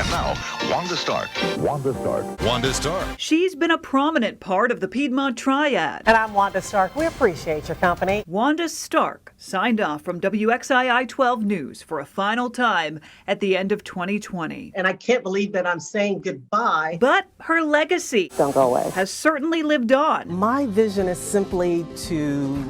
And now, Wanda Stark. Wanda Stark. Wanda Stark. She's been a prominent part of the Piedmont Triad. And I'm Wanda Stark. We appreciate your company. Wanda Stark signed off from WXII 12 News for a final time at the end of 2020. And I can't believe that I'm saying goodbye. But her legacy Don't go away. has certainly lived on. My vision is simply to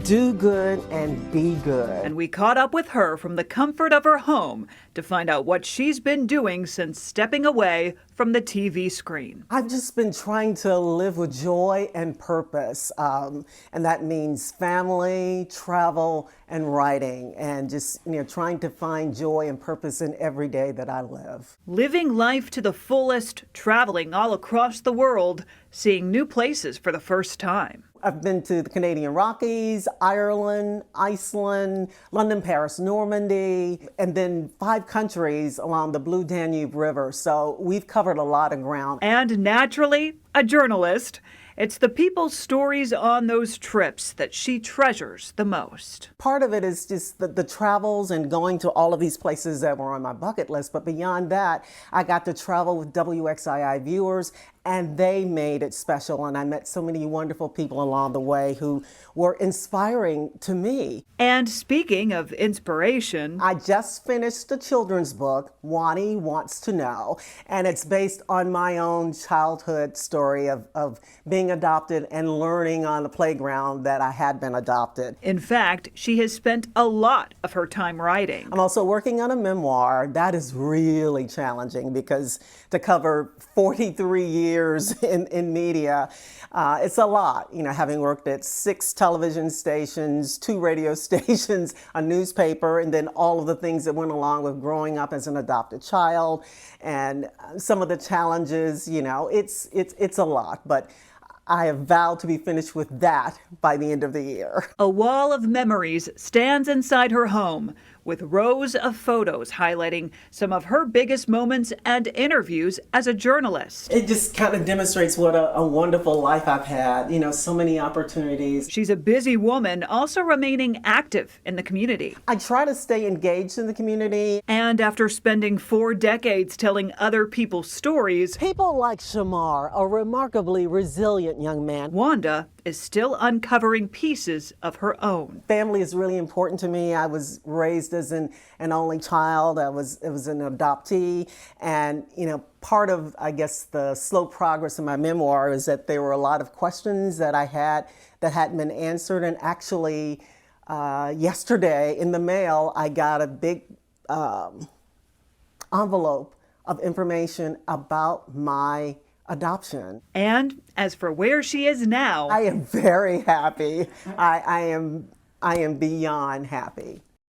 do good and be good. And we caught up with her from the comfort of her home to find out what she's been doing since stepping away from the TV screen. I've just been trying to live with joy and purpose. And that means family, travel, and writing, and just trying to find joy and purpose in every day that I live. Living life to the fullest, traveling all across the world, seeing new places for the first time. I've been to the Canadian Rockies, Ireland, Iceland, London, Paris, Normandy, and then 5 countries along the Blue Danube River. So we've covered a lot of ground. And naturally, a journalist. It's the people's stories on those trips that she treasures the most. Part of it is just the travels and going to all of these places that were on my bucket list. But beyond that, I got to travel with WXII viewers, and they made it special. And I met so many wonderful people along the way who were inspiring to me. And speaking of inspiration, I just finished a children's book, Wani Wants to Know, and it's based on my own childhood story of being adopted and learning on the playground that I had been adopted. In fact, she has spent a lot of her time writing. I'm also working on a memoir. That is really challenging because to cover 43 years in media, it's a lot. Having worked at 6 television stations, 2 radio stations, a newspaper, and then all of the things that went along with growing up as an adopted child, and some of the challenges. It's a lot, but I have vowed to be finished with that by the end of the year. A wall of memories stands inside her home with rows of photos highlighting some of her biggest moments and interviews as a journalist. It just kind of demonstrates what a wonderful life I've had, so many opportunities. She's a busy woman, also remaining active in the community. I try to stay engaged in the community. And after spending 4 decades telling other people's stories, people like Shamar, a remarkably resilient young man, Wanda is still uncovering pieces of her own. Family is really important to me. I was raised as an only child. It was an adoptee. And, part of, I guess, the slow progress in my memoir is that there were a lot of questions that I had that hadn't been answered. And actually, yesterday in the mail, I got a big envelope of information about my adoption. And as for where she is now, I am very happy. I am beyond happy.